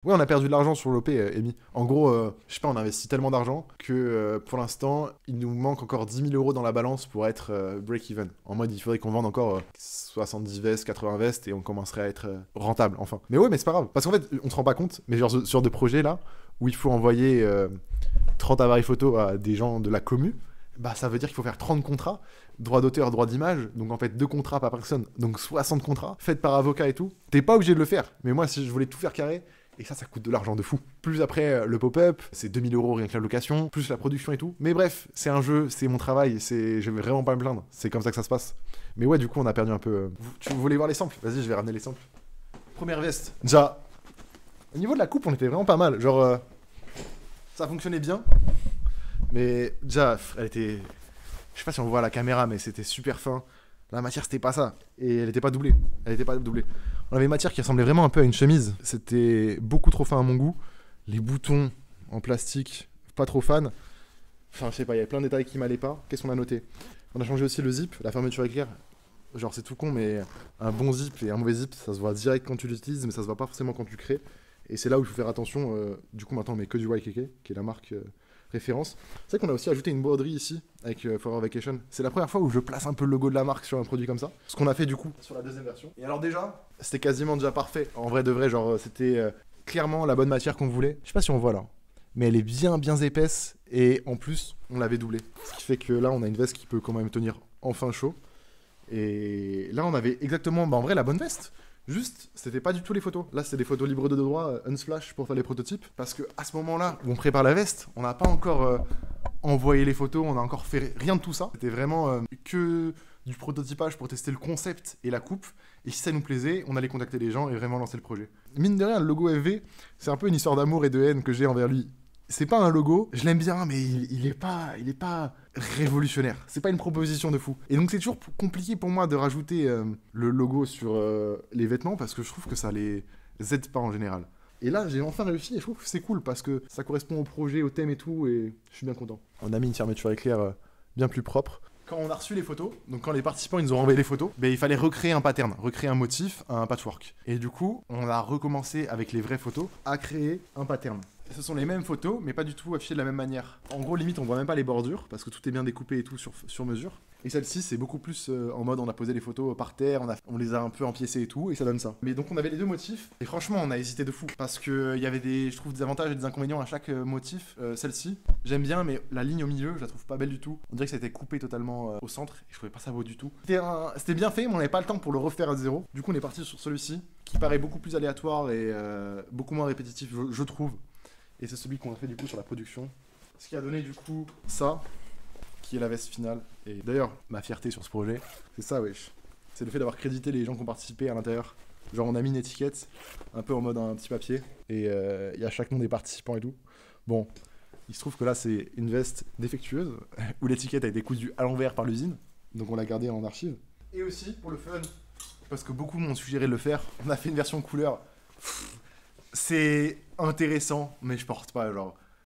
Ouais, on a perdu de l'argent sur l'OP, Amy. En gros, je sais pas, on a investi tellement d'argent que pour l'instant, il nous manque encore 10 000 € dans la balance pour être break-even. En mode, il faudrait qu'on vende encore 70 vestes, 80 vestes et on commencerait à être rentable, enfin. Mais ouais, mais c'est pas grave. Parce qu'en fait, on se rend pas compte, mais genre sur des projets là, où il faut envoyer 30 appareils photo à des gens de la commu, bah ça veut dire qu'il faut faire 30 contrats, droit d'auteur, droit d'image, donc en fait 2 contrats par personne, donc 60 contrats, faits par avocat et tout. T'es pas obligé de le faire, mais moi si je voulais tout faire carré, et ça coûte de l'argent de fou. Plus après, le pop-up, c'est 2 000 € rien que la location, plus la production et tout. Mais bref, c'est un jeu, c'est mon travail, je vais vraiment pas me plaindre. C'est comme ça que ça se passe. Mais ouais, du coup, on a perdu un peu. Tu voulais voir les samples? Vas-y, je vais ramener les samples. Première veste. Déjà, au niveau de la coupe, on était vraiment pas mal. Genre, ça fonctionnait bien. Mais déjà, elle était. Je sais pas si on voit à la caméra, mais c'était super fin. La matière, c'était pas ça. Et elle était pas doublée. Elle était pas doublée. On avait une matière qui ressemblait vraiment un peu à une chemise. C'était beaucoup trop fin à mon goût. Les boutons en plastique, pas trop fan. Enfin, je sais pas, il y avait plein de détails qui m'allaient pas. Qu'est-ce qu'on a noté? On a changé aussi le zip, la fermeture éclair. Genre, c'est tout con, mais un bon zip et un mauvais zip, ça se voit direct quand tu l'utilises, mais ça se voit pas forcément quand tu crées. Et c'est là où il faut faire attention. Du coup, maintenant, on met que du YKK, qui est la marque référence. C'est vrai qu'on a aussi ajouté une broderie ici avec Forever Vacation. C'est la première fois où je place un peu le logo de la marque sur un produit comme ça. Ce qu'on a fait du coup sur la deuxième version. Et alors déjà, c'était quasiment déjà parfait. En vrai de vrai, genre c'était clairement la bonne matière qu'on voulait. Je sais pas si on voit là, mais elle est bien épaisse et en plus on l'avait doublée. Ce qui fait que là on a une veste qui peut quand même tenir enfin chaud. Et là on avait exactement, bah en vrai la bonne veste. Juste, c'était pas du tout les photos. Là, c'était des photos libres de droit, Unsplash pour faire les prototypes. Parce que à ce moment-là où on prépare la veste, on n'a pas encore envoyé les photos, on n'a encore fait rien de tout ça. C'était vraiment que du prototypage pour tester le concept et la coupe. Et si ça nous plaisait, on allait contacter les gens et vraiment lancer le projet. Mine de rien, le logo FV, c'est un peu une histoire d'amour et de haine que j'ai envers lui. C'est pas un logo, je l'aime bien, mais il est pas révolutionnaire. C'est pas une proposition de fou. Et donc c'est toujours compliqué pour moi de rajouter le logo sur les vêtements parce que je trouve que ça les aide pas en général. Et là, j'ai enfin réussi et je trouve que c'est cool parce que ça correspond au projet, au thème et tout, et je suis bien content. On a mis une fermeture éclair bien plus propre. Quand on a reçu les photos, donc quand les participants ils nous ont envoyé les photos, ben, il fallait recréer un pattern, recréer un motif, un patchwork. Et du coup, on a recommencé avec les vraies photos à créer un pattern. Ce sont les mêmes photos, mais pas du tout affichées de la même manière. En gros, limite, on voit même pas les bordures, parce que tout est bien découpé et tout sur mesure. Et celle-ci, c'est beaucoup plus en mode, on a posé les photos par terre, on les a un peu empiécées et tout, et ça donne ça. Mais donc, on avait les deux motifs, et franchement, on a hésité de fou. Parce que il y avait je trouve, des avantages et des inconvénients à chaque motif. Celle-ci, j'aime bien, mais la ligne au milieu, je la trouve pas belle du tout. On dirait que ça a été coupé totalement au centre, et je trouvais pas ça beau du tout. C'était bien fait, mais on n'avait pas le temps pour le refaire à zéro. Du coup, on est parti sur celui-ci, qui paraît beaucoup plus aléatoire et beaucoup moins répétitif, je trouve. Et c'est celui qu'on a fait du coup sur la production. Ce qui a donné du coup ça, qui est la veste finale. Et d'ailleurs, ma fierté sur ce projet, c'est ça, wesh. C'est le fait d'avoir crédité les gens qui ont participé à l'intérieur. Genre on a mis une étiquette, un peu en mode un petit papier. Et il y a chaque nom des participants et tout. Bon, il se trouve que là c'est une veste défectueuse, où l'étiquette a été cousue à l'envers par l'usine. Donc on l'a gardée en archive. Et aussi, pour le fun, parce que beaucoup m'ont suggéré de le faire, on a fait une version couleur. C'est intéressant, mais je porte pas, genre.